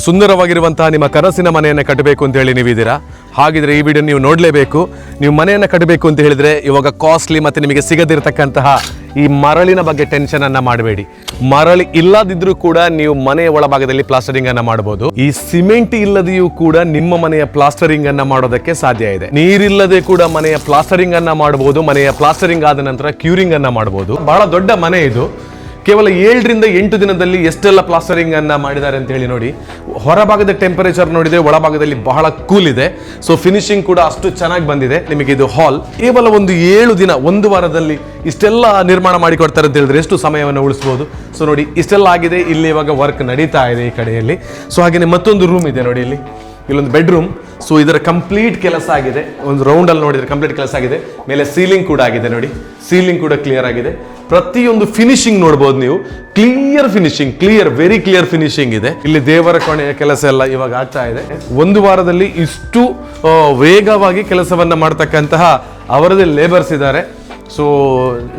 ಸುಂದರವಾಗಿರುವಂತಹ ನಿಮ್ಮ ಕನಸಿನ ಮನೆಯನ್ನು ಕಟ್ಟಬೇಕು ಅಂತ ಹೇಳಿ ನೀವಿದ್ದೀರಾ. ಹಾಗಿದ್ರೆ ಈ ವಿಡಿಯೋ ನೀವು ನೋಡಲೇಬೇಕು. ನೀವು ಮನೆಯನ್ನು ಕಟ್ಟಬೇಕು ಅಂತ ಹೇಳಿದ್ರೆ ಇವಾಗ ಕಾಸ್ಟ್ಲಿ ಮತ್ತು ನಿಮಗೆ ಸಿಗದಿರತಕ್ಕಂತಹ ಈ ಮರಳಿನ ಬಗ್ಗೆ ಟೆನ್ಷನ್ ಅನ್ನ ಮಾಡಬೇಡಿ. ಮರಳು ಇಲ್ಲದಿದ್ರೂ ಕೂಡ ನೀವು ಮನೆಯ ಒಳಭಾಗದಲ್ಲಿ ಪ್ಲಾಸ್ಟರಿಂಗ್ ಅನ್ನ ಮಾಡಬಹುದು. ಈ ಸಿಮೆಂಟ್ ಇಲ್ಲದೆಯೂ ಕೂಡ ನಿಮ್ಮ ಮನೆಯ ಪ್ಲಾಸ್ಟರಿಂಗ್ ಅನ್ನ ಮಾಡೋದಕ್ಕೆ ಸಾಧ್ಯ ಇದೆ. ನೀರಿಲ್ಲದೆ ಕೂಡ ಮನೆಯ ಪ್ಲಾಸ್ಟರಿಂಗ್ ಅನ್ನ ಮಾಡಬಹುದು. ಮನೆಯ ಪ್ಲಾಸ್ಟರಿಂಗ್ ಆದ ನಂತರ ಕ್ಯೂರಿಂಗ್ ಅನ್ನ ಮಾಡಬಹುದು. ಬಹಳ ದೊಡ್ಡ ಮನೆ ಇದು. ಕೇವಲ 7 ರಿಂದ 8 ದಿನದಲ್ಲಿ ಎಷ್ಟೆಲ್ಲ ಪ್ಲಾಸ್ಟರಿಂಗ್ ಅನ್ನ ಮಾಡಿದ್ದಾರೆ ಅಂತ ಹೇಳಿ ನೋಡಿ. ಹೊರಭಾಗದ ಟೆಂಪರೇಚರ್ ನೋಡಿದ್ರೆ ಒಳಭಾಗದಲ್ಲಿ ಬಹಳ ಕೂಲ್ ಇದೆ. ಸೊ ಫಿನಿಶಿಂಗ್ ಕೂಡ ಅಷ್ಟು ಚೆನ್ನಾಗಿ ಬಂದಿದೆ. ನಿಮಗೆ ಇದು ಹಾಲ್ ಕೇವಲ ಒಂದು 7 ದಿನ, ಒಂದು ವಾರದಲ್ಲಿ ಇಷ್ಟೆಲ್ಲ ನಿರ್ಮಾಣ ಮಾಡಿಕೊಡ್ತಾರೆ ಅಂತ ಹೇಳಿದ್ರೆ ಎಷ್ಟು ಸಮಯವನ್ನು ಉಳಿಸಬಹುದು. ಸೊ ನೋಡಿ ಇಷ್ಟೆಲ್ಲ ಆಗಿದೆ. ಇಲ್ಲಿ ಇವಾಗ ವರ್ಕ್ ನಡೀತಾ ಇದೆ ಈ ಕಡೆಯಲ್ಲಿ. ಸೊ ಹಾಗೆಯೇ ಮತ್ತೊಂದು ರೂಮ್ ಇದೆ ನೋಡಿ, ಇಲ್ಲೊಂದು ಬೆಡ್ರೂಮ್. ಸೊ ಇದರ ಕಂಪ್ಲೀಟ್ ಕೆಲಸ ಆಗಿದೆ. ಒಂದು ರೌಂಡ್ ಅಲ್ಲಿ ನೋಡಿದ್ರೆ ಕಂಪ್ಲೀಟ್ ಕೆಲಸ ಆಗಿದೆ. ಮೇಲೆ ಸೀಲಿಂಗ್ ಕೂಡ ಆಗಿದೆ ನೋಡಿ, ಸೀಲಿಂಗ್ ಕೂಡ ಕ್ಲಿಯರ್ ಆಗಿದೆ. ಪ್ರತಿಯೊಂದು ಫಿನಿಶಿಂಗ್ ನೋಡಬಹುದು ನೀವು. Clear finishing, very clear finishing ಇದೆ. ಇಲ್ಲಿ ದೇವರ ಕೋಣೆಯ ಕೆಲಸ ಎಲ್ಲ ಇವಾಗ ಆಗ್ತಾ ಇದೆ. ಒಂದು ವಾರದಲ್ಲಿ ಇಷ್ಟು ವೇಗವಾಗಿ ಕೆಲಸವನ್ನ ಮಾಡ್ತಕ್ಕಂತಹ ಅವರದೇ ಲೇಬರ್ಸ್ ಇದ್ದಾರೆ. ಸೊ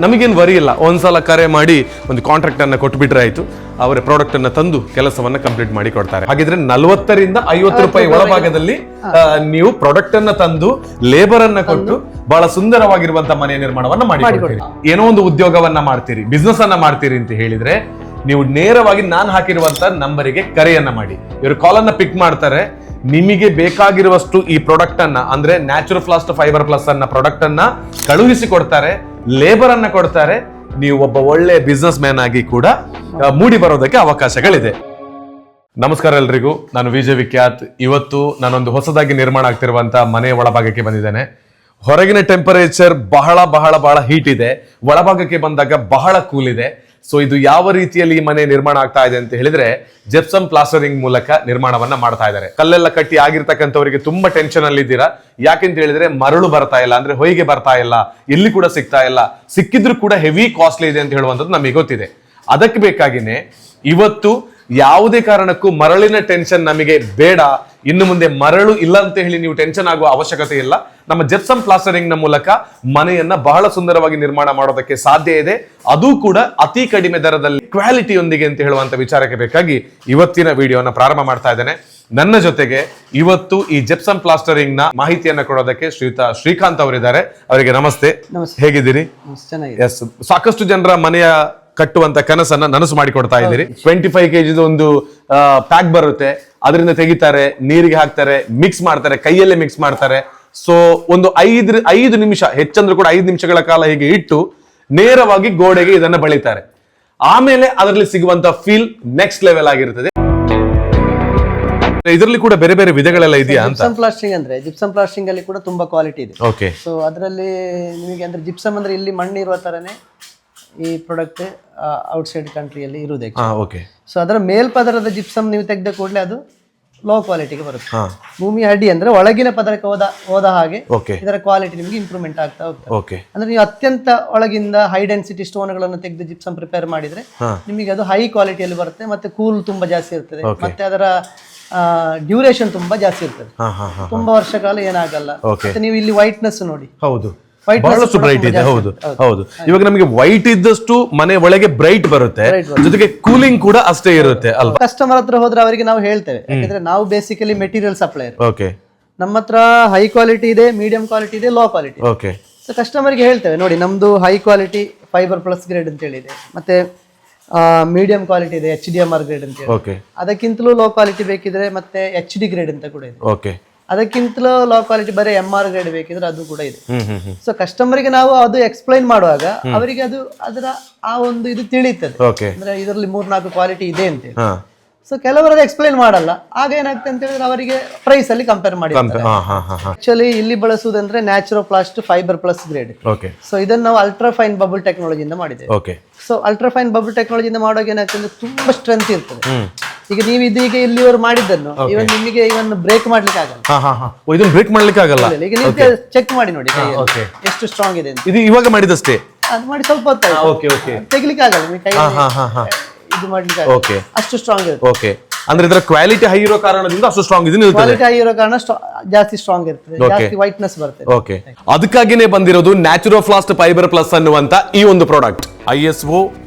ನಮಗೇನು ವರಿ ಇಲ್ಲ. ಒಂದ್ಸಲ ಕರೆ ಮಾಡಿ ಒಂದು ಕಾಂಟ್ರಾಕ್ಟ್ ಅನ್ನ ಕೊಟ್ಬಿಟ್ರೆ ಆಯ್ತು. ಅವರ ಪ್ರಾಡಕ್ಟ್ ಅನ್ನ ತಂದು ಕೆಲಸವನ್ನ ಕಂಪ್ಲೀಟ್ ಮಾಡಿ ಕೊಡ್ತಾರೆ. ಹಾಗಿದ್ರೆ 40 ರಿಂದ 50 ರೂಪಾಯಿ ಒಳಭಾಗದಲ್ಲಿ ನೀವು ಪ್ರಾಡಕ್ಟ್ ಅನ್ನ ತಂದು ಲೇಬರ್ ಅನ್ನ ಕೊಟ್ಟು ಬಹಳ ಸುಂದರವಾಗಿರುವಂತಹ ಮನೆಯ ನಿರ್ಮಾಣವನ್ನ ಮಾಡಿಕೊಡ್ತೀರಿ. ಏನೋ ಒಂದು ಉದ್ಯೋಗವನ್ನ ಮಾಡ್ತೀರಿ, ಬಿಸ್ನೆಸ್ ಅನ್ನ ಮಾಡ್ತೀರಿ ಅಂತ ಹೇಳಿದ್ರೆ ನೀವು ನೇರವಾಗಿ ನಾನು ಹಾಕಿರುವಂತ ನಂಬರಿಗೆ ಕರೆಯನ್ನ ಮಾಡಿ. ಇವರು ಕಾಲ್ ಅನ್ನ ಪಿಕ್ ಮಾಡ್ತಾರೆ. ನಿಮಗೆ ಬೇಕಾಗಿರುವಷ್ಟು ಈ ಪ್ರಾಡಕ್ಟ್ ಅನ್ನ, ಅಂದ್ರೆ ನ್ಯಾಚುರಲ್ ಪ್ಲಾಸ್ಟ್ ಫೈಬರ್ ಪ್ಲಸ್ ಅನ್ನ ಪ್ರಾಡಕ್ಟ್ ಅನ್ನ ಕಳುಹಿಸಿ ಕೊಡ್ತಾರೆ, ಲೇಬರ್ ಅನ್ನ ಕೊಡ್ತಾರೆ. ನೀವು ಒಬ್ಬ ಒಳ್ಳೆ ಬಿಸ್ನೆಸ್ ಮ್ಯಾನ್ ಆಗಿ ಕೂಡ ಮೂಡಿ ಬರೋದಕ್ಕೆ ಅವಕಾಶಗಳಿದೆ. ನಮಸ್ಕಾರ ಎಲ್ರಿಗೂ, ನಾನು ವಿಜಯ್ ವಿಖ್ಯಾತ್. ಇವತ್ತು ನಾನೊಂದು ಹೊಸದಾಗಿ ನಿರ್ಮಾಣ ಆಗ್ತಿರುವಂತಹ ಮನೆಯ ಒಳಭಾಗಕ್ಕೆ ಬಂದಿದ್ದೇನೆ. ಹೊರಗಿನ ಟೆಂಪರೇಚರ್ ಬಹಳ ಬಹಳ ಬಹಳ ಹೀಟ್ ಇದೆ, ಒಳಭಾಗಕ್ಕೆ ಬಂದಾಗ ಬಹಳ ಕೂಲ್ ಇದೆ. ಸೊ ಇದು ಯಾವ ರೀತಿಯಲ್ಲಿ ಈ ಮನೆ ನಿರ್ಮಾಣ ಆಗ್ತಾ ಇದೆ ಅಂತ ಹೇಳಿದ್ರೆ ಜೆಪ್ಸಮ್ ಪ್ಲಾಸ್ಟರಿಂಗ್ ಮೂಲಕ ನಿರ್ಮಾಣವನ್ನ ಮಾಡ್ತಾ ಇದ್ದಾರೆ. ಕಲ್ಲೆಲ್ಲ ಕಟ್ಟಿ ಆಗಿರ್ತಕ್ಕಂಥವರಿಗೆ ತುಂಬಾ ಟೆನ್ಷನ್ ಅಲ್ಲಿ ಇದ್ದೀರಾ. ಯಾಕೆಂತ ಹೇಳಿದ್ರೆ ಮರಳು ಬರ್ತಾ ಇಲ್ಲ, ಅಂದ್ರೆ ಹೊಯ್ಗೆ ಬರ್ತಾ ಇಲ್ಲ, ಎಲ್ಲಿ ಕೂಡ ಸಿಗ್ತಾ ಇಲ್ಲ. ಸಿಕ್ಕಿದ್ರು ಕೂಡ ಹೆವಿ ಕಾಸ್ಟ್ಲಿ ಇದೆ ಅಂತ ಹೇಳುವಂಥದ್ದು ನಮಗೆ ಗೊತ್ತಿದೆ. ಅದಕ್ಕೆ ಬೇಕಾಗಿನೇ ಇವತ್ತು ಯಾವುದೇ ಕಾರಣಕ್ಕೂ ಮರಳಿನ ಟೆನ್ಷನ್ ನಮಗೆ ಬೇಡ, ಇನ್ನು ಮುಂದೆ ಮರಳು ಇಲ್ಲ ಅಂತ ಹೇಳಿ ನೀವು ಟೆನ್ಷನ್ ಆಗುವ ಅವಶ್ಯಕತೆ ಇಲ್ಲ. ನಮ್ಮ ಜೆಪ್ಸಮ್ ಪ್ಲಾಸ್ಟರಿಂಗ್ ನ ಮೂಲಕ ಮನೆಯನ್ನ ಬಹಳ ಸುಂದರವಾಗಿ ನಿರ್ಮಾಣ ಮಾಡೋದಕ್ಕೆ ಸಾಧ್ಯ ಇದೆ. ಅದು ಕೂಡ ಅತಿ ಕಡಿಮೆ ದರದಲ್ಲಿ, ಕ್ವಾಲಿಟಿಯೊಂದಿಗೆ ಅಂತ ಹೇಳುವಂತ ವಿಚಾರಕ್ಕೆ ಬೇಕಾಗಿ ಇವತ್ತಿನ ವಿಡಿಯೋನ ಪ್ರಾರಂಭ ಮಾಡ್ತಾ ಇದ್ದೇನೆ. ನನ್ನ ಜೊತೆಗೆ ಇವತ್ತು ಈ ಜೆಪ್ಸಮ್ ಪ್ಲಾಸ್ಟರಿಂಗ್ ನ ಮಾಹಿತಿಯನ್ನ ಕೊಡೋದಕ್ಕೆ ಶ್ರೀಕಾಂತ್ ಅವರಿದ್ದಾರೆ. ಅವರಿಗೆ ನಮಸ್ತೆ. ಹೇಗಿದ್ದೀರಿ? ಎಸ್, ಸಾಕಷ್ಟು ಜನರ ಮನೆಯ ಕಟ್ಟುವಂತ ಕನಸನ್ನ ನನಸು ಮಾಡಿಕೊಡ್ತಾ ಇದ್ದೀರಿ. 25 kg ಒಂದು ಪ್ಯಾಕ್ ಬರುತ್ತೆ, ಅದರಿಂದ ತೆಗಿತಾರೆ, ನೀರಿಗೆ ಹಾಕ್ತಾರೆ, ಮಿಕ್ಸ್ ಮಾಡ್ತಾರೆ, ಕೈಯಲ್ಲೇ ಮಿಕ್ಸ್ ಮಾಡ್ತಾರೆ. ಸೊ ಒಂದು 5 ನಿಮಿಷ, ಹೆಚ್ಚಂದ್ರೂ ಕೂಡ 5 ನಿಮಿಷಗಳ ಕಾಲ ಹೀಗೆ ಇಟ್ಟು ನೇರವಾಗಿ ಗೋಡೆಗೆ ಇದನ್ನ ಬಳಿತಾರೆ. ಆಮೇಲೆ ಅದರಲ್ಲಿ ಸಿಗುವಂತ ಫೀಲ್ ನೆಕ್ಸ್ಟ್ ಲೆವೆಲ್ ಆಗಿರ್ತದೆ. ಇದರಲ್ಲಿ ಕೂಡ ಬೇರೆ ಬೇರೆ ವಿಧಗಳೆಲ್ಲ ಇದೆಯಾ ಅಂತ? ಜಿಪ್ಸಮ್ ಪ್ಲಾಸ್ಟರಿಂಗ್ ಅಂದ್ರೆ ಜಿಪ್ಸಮ್ ಪ್ಲಾಸ್ಟರಿಂಗ್ ಅಲ್ಲಿ ಕೂಡ ತುಂಬಾ ಕ್ವಾಲಿಟಿ ಇದೆ. ಓಕೆ. ಸೊ ಅದರಲ್ಲಿ ನಿಮಗೆ ಅಂದ್ರೆ ಜಿಪ್ಸಮ್ ಅಂದ್ರೆ ಇಲ್ಲಿ ಮಣ್ಣು ಇರುವ ತರನೇ ಈ ಪ್ರಾಡಕ್ಟ್ ಔಟ್ಸೈಡ್ ಕಂಟ್ರಿಯಲ್ಲಿ ಇರುವುದೇ. ಓಕೆ. ಸೊ ಅದರ ಮೇಲ್ಪದರದ ಜಿಪ್ಸಮ್ ನೀವು ತೆಗೆದ ಕೂಡಲೇ ಅದು ಲೋ ಕ್ವಾಲಿಟಿಗೆ ಬರುತ್ತೆ. ಭೂಮಿ ಅಡಿ ಅಂದ್ರೆ ಒಳಗಿನ ಪದರಕ್ಕೆ ಹೋದ ಹಾಗೆ ಇದರ ಕ್ವಾಲಿಟಿ ನಿಮಗೆ ಇಂಪ್ರೂವ್ಮೆಂಟ್ ಆಗ್ತಾ ಹೋಗ್ತದೆ. ಅಂದ್ರೆ ನೀವು ಅತ್ಯಂತ ಒಳಗಿಂದ ಹೈ ಡೆನ್ಸಿಟಿ ಸ್ಟೋನ್ ಗಳನ್ನು ತೆಗೆದು ಜಿಪ್ಸಮ್ ಪ್ರಿಪೇರ್ ಮಾಡಿದ್ರೆ ನಿಮಗೆ ಅದು ಹೈ ಕ್ವಾಲಿಟಿಯಲ್ಲಿ ಬರುತ್ತೆ. ಮತ್ತೆ ಕೂಲ್ ತುಂಬಾ ಜಾಸ್ತಿ ಇರ್ತದೆ. ಮತ್ತೆ ಅದರ ಡ್ಯೂರೇಷನ್ ತುಂಬಾ ಜಾಸ್ತಿ ಇರ್ತದೆ, ತುಂಬಾ ವರ್ಷ ಕಾಲ ಏನಾಗಲ್ಲ. ಮತ್ತೆ ನೀವು ಇಲ್ಲಿ ವೈಟ್ನೆಸ್ ನೋಡಿ. ಹೌದು, ಬಹಳಷ್ಟು ಬ್ರೈಟ್ ಇದೆ. ಹೌದು ಹೌದು. ಇವಾಗ ನಮಗೆ ವೈಟ್ ಇದ್ದಷ್ಟು ಮನೆ ಒಳಗೆ ಬ್ರೈಟ್ ಬರುತ್ತೆ, ಜೊತೆಗೆ ಕೂಲಿಂಗ್ ಕೂಡ ಅಷ್ಟೇ ಇರುತ್ತೆ ಅಲ್ವಾ? ಕಸ್ಟಮರ್ ಹತ್ರ ಹೋದ್ರೆ ಅವರಿಗೆ ನಾವು ಹೇಳ್ತೇವೆ, ಯಾಕಂದ್ರೆ ನಾವು ಬೇಸಿಕಲಿ ಮೆಟೀರಿಯಲ್ ಸಪ್ಲೈಯರ್. ಓಕೆ. ನಮ್ಮ ಹತ್ರ ಹೈ ಕ್ವಾಲಿಟಿ ಇದೆ, ಮೀಡಿಯಂ ಕ್ವಾಲಿಟಿ ಇದೆ, ಲೋ ಕ್ವಾಲಿಟಿ. ಓಕೆ. ಸೊ ಕಸ್ಟಮರ್ಗೆ ಹೇಳ್ತೇವೆ, ನೋಡಿ ನಮ್ದು high quality fibre plus grade ಅಂತ ಹೇಳಿದೆ, ಮತ್ತೆ ಮೀಡಿಯಂ ಕ್ವಾಲಿಟಿ ಇದೆ HDMR ಗ್ರೇಡ್ ಅಂತ ಹೇಳಿ. ಅದಕ್ಕಿಂತಲೂ ಲೋ ಕ್ವಾಲಿಟಿ ಬೇಕಿದ್ರೆ ಮತ್ತೆ HD ಗ್ರೇಡ್ ಅಂತ ಕೂಡ ಇದೆ. ಓಕೆ. ಅದಕ್ಕಿಂತಲೂ ಲೋ ಕ್ವಾಲಿಟಿ ಬರೀ MR ಗ್ರೇಡ್ ಬೇಕಿದ್ರೆ ಅದು ಕೂಡ ಇದೆ. ಸೊ ಕಸ್ಟಮರ್ಗೆ ನಾವು ಅದು ಎಕ್ಸ್ಪ್ಲೈನ್ ಮಾಡುವಾಗ ಅವರಿಗೆ ಅದು ಅದರ ಆ ಒಂದು ಇದು ತಿಳಿಯುತ್ತದೆ, ಅಂದ್ರೆ ಇದರಲ್ಲಿ 3-4 ಕ್ವಾಲಿಟಿ ಇದೆ ಅಂತ ಹೇಳಿ. ಸೊ ಕೆಲವರು ಅದು ಎಕ್ಸ್ಪ್ಲೈನ್ ಮಾಡಲ್ಲ. ಆಗ ಏನಾಗ್ತದೆ ಅಂತ ಹೇಳಿದ್ರೆ ಅವರಿಗೆ ಪ್ರೈಸ್ ಅಲ್ಲಿ ಕಂಪೇರ್ ಮಾಡಿ. ಆಕ್ಚುಲಿ ಇಲ್ಲಿ ಬಳಸುವುದಂದ್ರೆ ನ್ಯಾಚುರಲ್ ಪ್ಲಾಸ್ಟ್ ಫೈಬರ್ ಪ್ಲಸ್ ಗ್ರೇಡ್. ಸೊ ಇದನ್ನು ನಾವು ಅಲ್ಟ್ರಾ ಫೈನ್ ಬಬಲ್ ಟೆಕ್ನಾಲಜಿಯಿಂದ ಮಾಡಿದ್ದೇವೆ. ಸೊ ಅಲ್ಟ್ರಾ ಫೈನ್ ಬಬಲ್ ಟೆಕ್ನಾಲಜಿಯಿಂದ ಮಾಡುವಾಗ ಏನಾಗ್ತದೆ, ತುಂಬಾ ಸ್ಟ್ರೆಂತ್ ಇರ್ತದೆ. ಈಗ ನೀವು ಇದೀಗ ಇಲ್ಲಿವರು ಮಾಡಿದ್ದನ್ನು ಇವನ್ ನಿಮಗೆ ಇವನ್ ಬ್ರೇಕ್ ಮಾಡ್ಲಿಕ್ಕೆ ಆಗಲ್ಲ. ಇದನ್ನ ಬ್ರೇಕ್ ಮಾಡ್ಲಿಕ್ಕೆ ಆಗಲ್ಲ. ಈಗ ನೀವು ಚೆಕ್ ಮಾಡಿ ನೋಡಿ ಎಷ್ಟು ಸ್ಟ್ರಾಂಗ್ ಇದೆ ಅಂತ. ಇದು ಇವಾಗ ಮಾಡಿದಷ್ಟೇ, ಅದು ಮಾಡಿ ಸ್ವಲ್ಪ ಹೊತ್ತಾಯ್ತು. ತೆಗಿಲಿಕ್ಕೆ ಆಗಲ್ಲ, ನೀವು ಕೈ ಇದು ಮಾಡ್ಲಿಕ್ಕೆ ಅಷ್ಟು ಸ್ಟ್ರಾಂಗ್ ಇರುತ್ತೆ. ಓಕೆ. ಅಂದ್ರೆ ಇದರ ಕ್ವಾಲಿಟಿ ಹೈ ಇರೋ ಕಾರಣದಿಂದ ಅಷ್ಟು ಸ್ಟ್ರಾಂಗ್ ಇದು ನಿಲ್ತದೆ. ಕ್ವಾಲಿಟಿ ಆಗಿರೋ ಕಾರಣ ಜಾಸ್ತಿ ಸ್ಟ್ರಾಂಗ್ ಇರ್ತದೆ, ಜಾಸ್ತಿ ವೈಟ್ನೆಸ್ ಬರ್ತದೆ. ಓಕೆ, ಅದಕ್ಕಾಗಿನೇ ಬಂದಿರೋದು ನ್ಯಾಚುರೋಫ್ಲಾಸ್ಟ್ ಫೈಬರ್ ಪ್ಲಸ್ ಅನ್ನುವಂತ ಈ ಒಂದು ಪ್ರಾಡಕ್ಟ್. ISO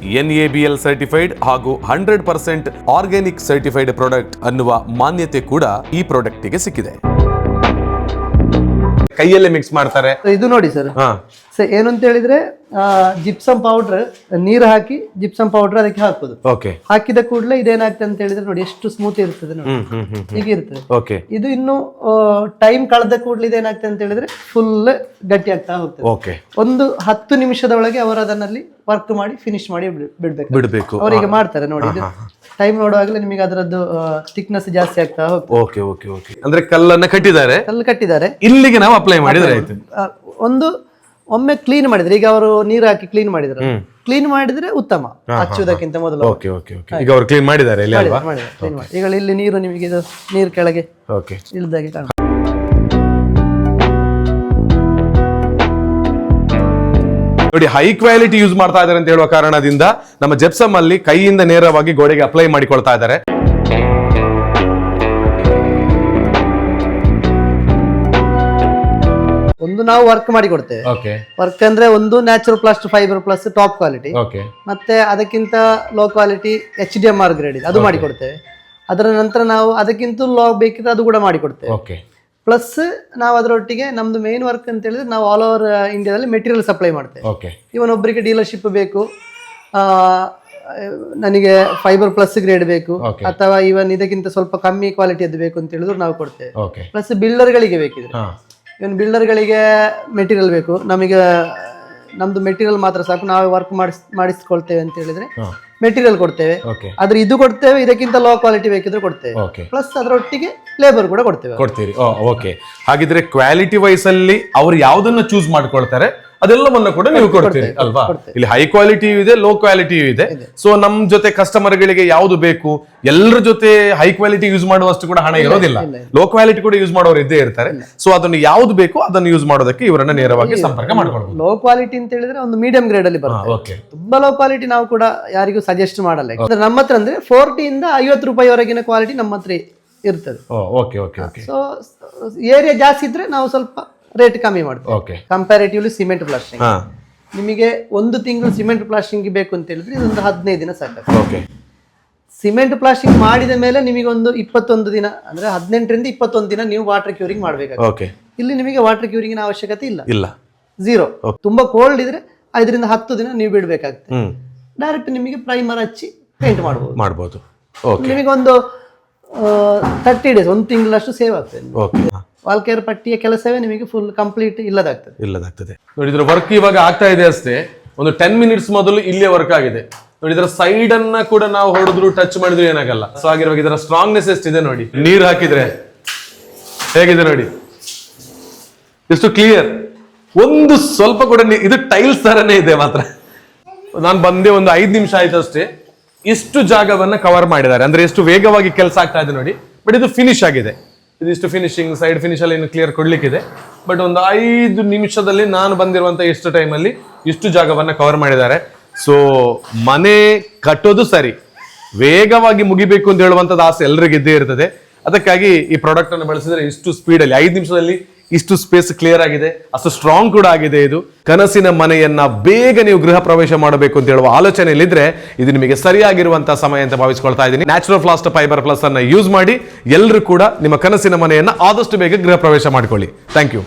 NABL ಸರ್ಟಿಫೈಡ್ ಹಾಗೂ 100% ಆರ್ಗ್ಯಾನಿಕ್ ಸರ್ಟಿಫೈಡ್ ಪ್ರಾಡಕ್ಟ್ ಅನ್ನುವ ಮಾನ್ಯತೆ ಕೂಡ ಈ ಪ್ರಾಡಕ್ಟ್ ಗೆ ಸಿಕ್ಕಿದೆ. ಕೈಯಲ್ಲೇ ಮಿಕ್ಸ್ ಮಾಡ್ತಾರೆ. ಇದು ನೋಡಿ ಸರ್, ಏನು ಅಂತ ಹೇಳಿದ್ರೆ ಜಿಪ್ಸಮ್ ಪೌಡರ್, ನೀರು ಹಾಕಿ ಜಿಪ್ಸಮ್ ಪೌಡರ್ ಅದಕ್ಕೆ ಹಾಕೋದು. ಹಾಕಿದ ಕೂಡಲೇ ಇದೇನಾಗ್ತದೆ ಅಂತ ಹೇಳಿದ್ರೆ ನೋಡಿ ಎಷ್ಟು ಸ್ಮೂತ್ ಇರ್ತದೆ ನೋಡಿ, ಹೀಗೆ ಇರ್ತದೆ. ಇದು ಇನ್ನು ಟೈಮ್ ಕಳೆದ ಕೂಡಲೇ ಇದೇನಾಗ್ತದೆ ಅಂತ ಹೇಳಿದ್ರೆ ಫುಲ್ ಗಟ್ಟಿ ಆಗ್ತಾ ಹೋಗ್ತದೆ. ಒಂದು 10 ನಿಮಿಷದ ಒಳಗೆ ಅವರು ಅದನ್ನಲ್ಲಿ ವರ್ಕ್ ಮಾಡಿ ಫಿನಿಶ್ ಮಾಡಿ ಬಿಡ್ಬೇಕು. ಅವರಿಗೆ ಮಾಡ್ತಾರೆ ನೋಡಿ, ಇದು ಟೈಮ್ ನೋಡುವಾಗಲೇ ನಿಮಗೆ ಅದರದ್ದು ಥಿಕ್ನೆಸ್ ಜಾಸ್ತಿ ಆಗ್ತಾ ಹೋಗ್ತದೆ. ಅಂದ್ರೆ ಕಲ್ಲನ್ನ ಕಟ್ಟಿದ್ದಾರೆ, ಇಲ್ಲಿಗೆ ನಾವು ಅಪ್ಲೈ ಮಾಡಿದ್ರೆ ಆಯ್ತು. ಒಮ್ಮೆ ಕ್ಲೀನ್ ಮಾಡಿದ್ರೆ, ಈಗ ಅವರು ನೀರು ಹಾಕಿ ಕ್ಲೀನ್ ಮಾಡಿದ್ರೆ ಉತ್ತಮ, ಹಚ್ಚುವುದಕ್ಕಿಂತ ಮೊದಲು. ಈಗ ಅವರು ಕ್ಲೀನ್ ಮಾಡಿದ್ದಾರೆ ಈಗ ಇಲ್ಲಿ ನೀರು ನಿಮಗೆ ನೀರು ಕೆಳಗೆ ಇಳಿದಾಗೆ ಕಾಣ. ನೋಡಿ, ಹೈ ಕ್ವಾಲಿಟಿ ಯೂಸ್ ಮಾಡ್ತಾ ಇದ್ದಾರೆ ಅಂತ ಹೇಳುವ ಕಾರಣದಿಂದ ನಮ್ಮ ಜೆಪ್ಸಮ್ ಅಲ್ಲಿ ಕೈಯಿಂದ ನೇರವಾಗಿ ಗೋಡೆಗೆ ಅಪ್ಲೈ ಮಾಡಿಕೊಳ್ತಾ ಇದ್ದಾರೆ. ಒಂದು ನಾವು ವರ್ಕ್ ಮಾಡಿ ಕೊಡ್ತೇವೆ. ವರ್ಕ್ ಅಂದ್ರೆ ಒಂದು ನ್ಯಾಚುರೋಫ್ಲಾಸ್ಟ್ ಫೈಬರ್ ಪ್ಲಸ್ ಟಾಪ್ ಕ್ವಾಲಿಟಿ, ಮತ್ತೆ ಅದಕ್ಕಿಂತ ಲೋ ಕ್ವಾಲಿಟಿ HDMR ಗ್ರೇಡ್ ಇದೆ, ಅದು ಮಾಡಿ ಕೊಡ್ತೇವೆ. ಅದರ ನಂತರ ನಾವು ಅದಕ್ಕಿಂತ ಲೋ ಬೇಕಿದ್ರೆ ಅದು ಕೂಡ ಮಾಡಿ ಕೊಡ್ತೇವೆ. ಪ್ಲಸ್ ನಾವು ಅದರೊಟ್ಟಿಗೆ ನಮ್ದು ಮೇನ್ ವರ್ಕ್ ಅಂತ ಹೇಳಿದ್ರೆ ನಾವು ಆಲ್ ಓವರ್ ಇಂಡಿಯಾದಲ್ಲಿ ಮೆಟೀರಿಯಲ್ ಸಪ್ಲೈ ಮಾಡ್ತೇವೆ. ಇವನ್ ಒಬ್ಬರಿಗೆ ಡೀಲರ್ಶಿಪ್ ಬೇಕು, ನನಗೆ ಫೈಬರ್ ಪ್ಲಸ್ ಗ್ರೇಡ್ ಬೇಕು, ಅಥವಾ ಇವನ್ ಇದಕ್ಕಿಂತ ಸ್ವಲ್ಪ ಕಮ್ಮಿ ಕ್ವಾಲಿಟಿಯದ್ದು ಬೇಕು ಅಂತ ಹೇಳಿದ್ರು ನಾವು ಕೊಡ್ತೇವೆ. ಪ್ಲಸ್ ಬಿಲ್ಡರ್ಗಳಿಗೆ ಬೇಕಿದ್ರೆ, ಇವನ್ ಬಿಲ್ಡರ್ಗಳಿಗೆ ಮೆಟೀರಿಯಲ್ ಬೇಕು, ನಮಗೆ ನಮ್ದು ಮೆಟೀರಿಯಲ್ ಮಾತ್ರ ಸಾಕು, ನಾವೇ ವರ್ಕ್ ಮಾಡಿಸ್ಕೊಳ್ತೇವೆ ಅಂತ ಹೇಳಿದ್ರೆ ಮೆಟೀರಿಯಲ್ ಕೊಡ್ತೇವೆ. ಆದ್ರೆ ಇದು ಕೊಡ್ತೇವೆ, ಇದಕ್ಕಿಂತ ಲೋ ಕ್ವಾಲಿಟಿ ಬೇಕಿದ್ರೆ ಕೊಡ್ತೇವೆ. ಪ್ಲಸ್ ಅದರೊಟ್ಟಿಗೆ ಲೇಬರ್ ಕೂಡ ಕೊಡ್ತೀರಿ. ಹಾಗಿದ್ರೆ ಕ್ವಾಲಿಟಿ ವೈಸ್ ಅಲ್ಲಿ ಅವ್ರು ಯಾವ್ದನ್ನ ಚೂಸ್ ಮಾಡ್ಕೊಳ್ತಾರೆ ಅದೆಲ್ಲವನ್ನ ಕೂಡ ನೀವು ಕೊಡ್ತೀರಿ ಅಲ್ವಾ? ಇಲ್ಲಿ ಹೈ ಕ್ವಾಲಿಟಿಯೂ ಇದೆ, ಲೋ ಕ್ವಾಲಿಟಿಯೂ ಇದೆ. ಸೊ ನಮ್ ಜೊತೆ ಕಸ್ಟಮರ್ ಗಳಿಗೆ ಯಾವ್ದು ಬೇಕು, ಎಲ್ಲರ ಜೊತೆ ಹೈ ಕ್ವಾಲಿಟಿ ಯೂಸ್ ಮಾಡುವಷ್ಟು ಕೂಡ ಹಣ ಇರೋದಿಲ್ಲ, ಲೋ ಕ್ವಾಲಿಟಿ ಕೂಡ ಯೂಸ್ ಮಾಡೋರು ಇದ್ದೇ ಇರ್ತಾರೆ. ಸೊ ಅದನ್ನು ಯಾವ್ದು ಬೇಕು ಅದನ್ನು ಯೂಸ್ ಮಾಡೋದಕ್ಕೆ ಇವರನ್ನ ನೇರವಾಗಿ ಸಂಪರ್ಕ ಮಾಡ್ಕೊಳ್ಬಹುದು. ಲೋ ಕ್ವಾಲಿಟಿ ಅಂತ ಹೇಳಿದ್ರೆ ಒಂದು ಮೀಡಿಯಂ ಗ್ರೇಡ್ ಅಲ್ಲಿ ಬರುತ್ತೆ. ತುಂಬಾ ಲೋ ಕ್ವಾಲಿಟಿ ನಾವು ಕೂಡ ಯಾರಿಗೂ ಸಜೆಸ್ಟ್ ಮಾಡಲ್ಲ. ನಮ್ಮ ಹತ್ರ ಅಂದ್ರೆ 40 ಇಂದ 50 ರೂಪಾಯಿವರೆಗಿನ ಕ್ವಾಲಿಟಿ ನಮ್ಮ ಹತ್ರ ಇರ್ತದೆ. ಸೊ ಏರಿಯಾ ಜಾಸ್ತಿ ಇದ್ರೆ ನಾವು ಸ್ವಲ್ಪ ರೇಟ್ ಕಮ್ಮಿ ಮಾಡ್ತೇವೆ. ಕಂಪ್ಯಾರಿಟಿವ್ಲಿ ಸಿಮೆಂಟ್ ಪ್ಲಾಸ್ಟಿಂಗ್ ನಿಮಗೆ 1 ತಿಂಗಳು ಸಿಮೆಂಟ್ ಪ್ಲಾಸ್ಟಿಂಗ್ ಬೇಕು ಅಂತ ಹೇಳಿದ್ರೆ ಇದೊಂದು 15 ದಿನ ಸಾಕು. ಸಿಮೆಂಟ್ ಪ್ಲಾಸ್ಟಿಂಗ್ ಮಾಡಿದ ಮೇಲೆ ನಿಮಗೆ ಒಂದು 21 ದಿನ ಅಂದ್ರೆ 18ರಿಂದ 21 ದಿನ ನೀವು ವಾಟರ್ ಕ್ಯೂರಿಂಗ್ ಮಾಡಬೇಕಾಗುತ್ತೆ. ಇಲ್ಲಿ ನಿಮಗೆ ವಾಟರ್ ಕ್ಯೂರಿಂಗಿನ ಅವಶ್ಯಕತೆ ಇಲ್ಲ, ಝೀರೋ. ತುಂಬಾ ಕೋಲ್ಡ್ ಇದ್ರೆ 5ರಿಂದ 10 ದಿನ ನೀವು ಬಿಡ್ಬೇಕಾಗುತ್ತೆ. ಡೈರೆಕ್ಟ್ ನಿಮಗೆ ಪ್ರೈಮರ್ ಹಚ್ಚಿ ಪೇಂಟ್ ಮಾಡಬಹುದು. ನಿಮಗೆ ಒಂದು 30 ಡೇಸ್, 1 ತಿಂಗಳಷ್ಟು ಸೇವ್ ಆಗ್ತದೆ. ವಾಲ್ಕೇರ್ ಪಟ್ಟಿಯ ಕೆಲಸವೇ ನಿಮಗೆ ಫುಲ್ ಕಂಪ್ಲೀಟ್ ಇಲ್ಲದಾಗ್ತದೆ. ನೋಡಿದ್ರೆ ವರ್ಕ್ ಇವಾಗ ಆಗ್ತಾ ಇದೆ ಅಷ್ಟೇ, ಒಂದು 10 ಮಿನಿಟ್ಸ್ ಮೊದಲು ಇಲ್ಲೇ ವರ್ಕ್ ಆಗಿದೆ. ನೋಡಿದ್ರೆ ಸೈಡ್ ಅನ್ನ ಕೂಡ ನಾವು ಹೊಡೆದ್ರು ಟಚ್ ಮಾಡಿದ್ರು ಏನಾಗಲ್ಲ. ಸೊ ಆಗಿರುವಾಗ ಇದರ ಸ್ಟ್ರಾಂಗ್ನೆಸ್ ಎಷ್ಟಿದೆ ನೋಡಿ, ನೀರು ಹಾಕಿದ್ರೆ ಹೇಗಿದೆ ನೋಡಿ, ಎಷ್ಟು ಕ್ಲಿಯರ್. ಒಂದು ಸ್ವಲ್ಪ ಕೂಡ ಇದು ಟೈಲ್ಸ್ ತರನೇ ಇದೆ ಮಾತ್ರ. ನಾನು ಬಂದೆ ಒಂದು 5 ನಿಮಿಷ ಆಯ್ತು ಅಷ್ಟೇ, ಇಷ್ಟು ಜಾಗವನ್ನ ಕವರ್ ಮಾಡಿದ್ದಾರೆ. ಅಂದ್ರೆ ಎಷ್ಟು ವೇಗವಾಗಿ ಕೆಲಸ ಆಗ್ತಾ ಇದೆ ನೋಡಿ. ಬಟ್ ಇದು ಫಿನಿಶ್ ಆಗಿದೆ, ಇದಿಷ್ಟು ಫಿನಿಶಿಂಗ್ ಸೈಡ್ ಫಿನಿಶ್ ಅಲ್ಲಿ ಇನ್ನು ಕ್ಲಿಯರ್ ಕೊಡ್ಲಿಕ್ಕಿದೆ. ಬಟ್ ಒಂದು 5 ನಿಮಿಷದಲ್ಲಿ ನಾನು ಬಂದಿರುವಂತ ಇಷ್ಟು ಟೈಮಲ್ಲಿ ಇಷ್ಟು ಜಾಗವನ್ನ ಕವರ್ ಮಾಡಿದ್ದಾರೆ. ಸೊ ಮನೆ ಕಟ್ಟೋದು ಸರಿ, ವೇಗವಾಗಿ ಮುಗಿಬೇಕು ಅಂತ ಹೇಳುವಂಥದ್ದು ಆಸೆ ಎಲ್ರಿಗೂ ಇದ್ದೇ ಇರ್ತದೆ. ಅದಕ್ಕಾಗಿ ಈ ಪ್ರಾಡಕ್ಟ್ ಅನ್ನು ಬಳಸಿದ್ರೆ ಇಷ್ಟು ಸ್ಪೀಡಲ್ಲಿ 5 ನಿಮಿಷದಲ್ಲಿ ಇಷ್ಟು ಸ್ಪೇಸ್ ಕ್ಲಿಯರ್ ಆಗಿದೆ, ಅಷ್ಟು ಸ್ಟ್ರಾಂಗ್ ಕೂಡ ಆಗಿದೆ. ಇದು ಕನಸಿನ ಮನೆಯನ್ನ ಬೇಗ ನೀವು ಗೃಹ ಪ್ರವೇಶ ಮಾಡಬೇಕು ಅಂತ ಹೇಳುವ ಆಲೋಚನೆಯಲ್ಲಿದ್ರೆ ಇದು ನಿಮಗೆ ಸರಿಯಾಗಿರುವಂತಹ ಸಮಯ ಅಂತ ಭಾವಿಸ್ಕೊಳ್ತಾ ಇದ್ದೀನಿ. ನ್ಯಾಚುರೋಫ್ಲಾಸ್ಟ್ ಫೈಬರ್ ಪ್ಲಸ್ ಅನ್ನ ಯೂಸ್ ಮಾಡಿ ಎಲ್ಲರೂ ಕೂಡ ನಿಮ್ಮ ಕನಸಿನ ಮನೆಯನ್ನ ಆದಷ್ಟು ಬೇಗ ಗೃಹ ಪ್ರವೇಶ ಮಾಡಿಕೊಳ್ಳಿ. Thank you.